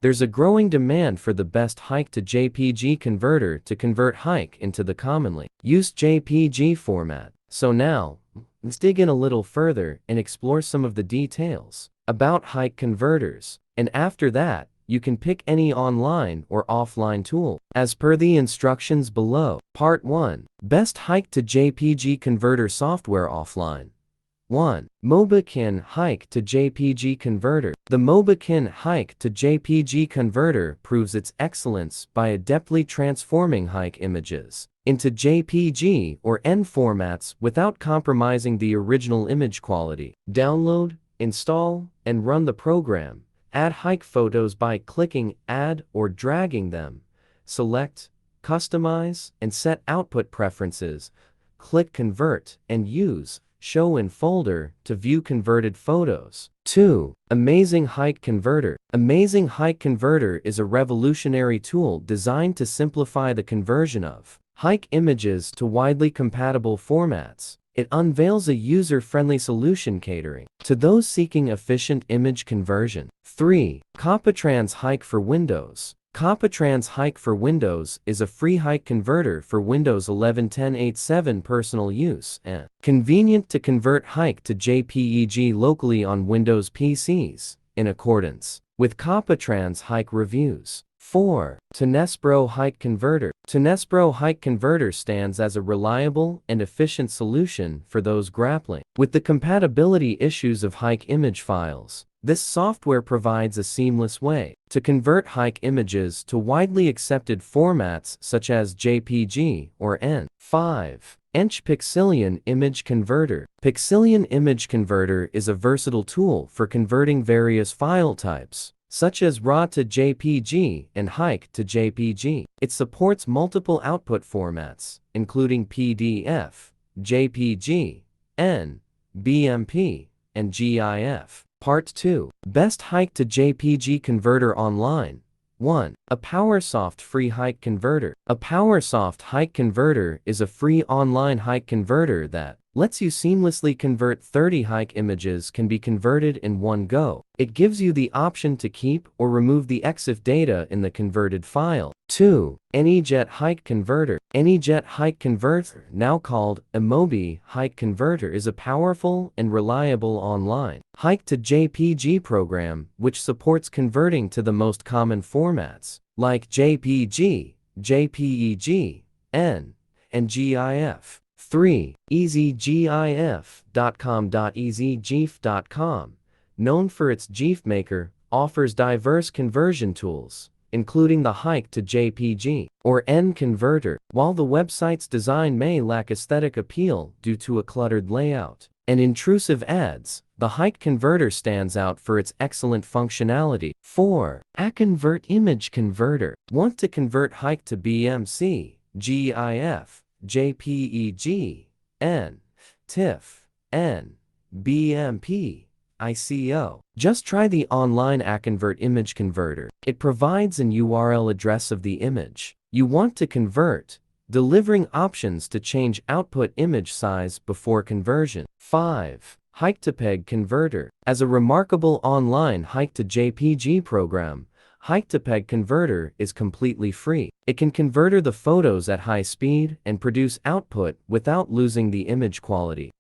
There's a growing demand for the best HEIC to JPG converter to convert HEIC into the commonly used JPG format. So now, let's dig in a little further and explore some of the details about HEIC converters. And after that, you can pick any online or offline tool, as per the instructions below. Part 1. Best HEIC to JPG converter software offline. 1. Mobikin HEIC to JPG converter. The Mobikin HEIC to JPG converter proves its excellence by adeptly transforming HEIC images into JPG or N formats without compromising the original image quality. Download, install, and run the program. Add HEIC photos by clicking Add or dragging them. Select, Customize, and set output preferences. Click Convert and use Show in Folder to view converted photos. 2. Amazing HEIC Converter. Amazing HEIC Converter is a revolutionary tool designed to simplify the conversion of HEIC images to widely compatible formats. It unveils a user-friendly solution catering to those seeking efficient image conversion. 3. Copatrans HEIC for Windows. Copatrans HEIC for Windows is a free HEIC converter for Windows 11 10.8.7 personal use and convenient to convert HEIC to JPEG locally on Windows PCs, in accordance with Copatrans HEIC reviews. 4. Tenespro HEIC Converter. Tenespro HEIC Converter stands as a reliable and efficient solution for those grappling with the compatibility issues of HEIC image files. This software provides a seamless way to convert HEIC images to widely accepted formats such as JPG or N. 5. Pixelion Image Converter. Pixelion Image Converter is a versatile tool for converting various file types, such as RAW to JPG and HEIC to JPG. It supports multiple output formats, including PDF, JPG, N, BMP, and GIF. Part 2. Best HEIC to JPG converter online. 1. A PowerSoft free HEIC converter. A PowerSoft HEIC converter is a free online HEIC converter that lets you seamlessly convert 30 HEIC images can be converted in one go. It gives you the option to keep or remove the EXIF data in the converted file. 2. AnyJet HEIC Converter. AnyJet HEIC Converter, now called Emobi HEIC Converter, is a powerful and reliable online HEIC to JPG program which supports converting to the most common formats like JPG, JPEG, N, and GIF. 3. EasyGIF.com. Known for its GIF maker, offers diverse conversion tools, including the HEIC to JPG or N converter. While the website's design may lack aesthetic appeal due to a cluttered layout and intrusive ads, the HEIC converter stands out for its excellent functionality. 4. AConvert Image Converter. Want to convert HEIC to BMC, GIF, JPEG, N, TIFF, N, BMP, ICO. Just try the online AConvert Image Converter. It provides an URL address of the image you want to convert, delivering options to change output image size before conversion. 5. HEIC to PEG Converter. As a remarkable online HEIC to JPG program, HEIC to PEG Converter is completely free. It can convert the photos at high speed and produce output without losing the image quality.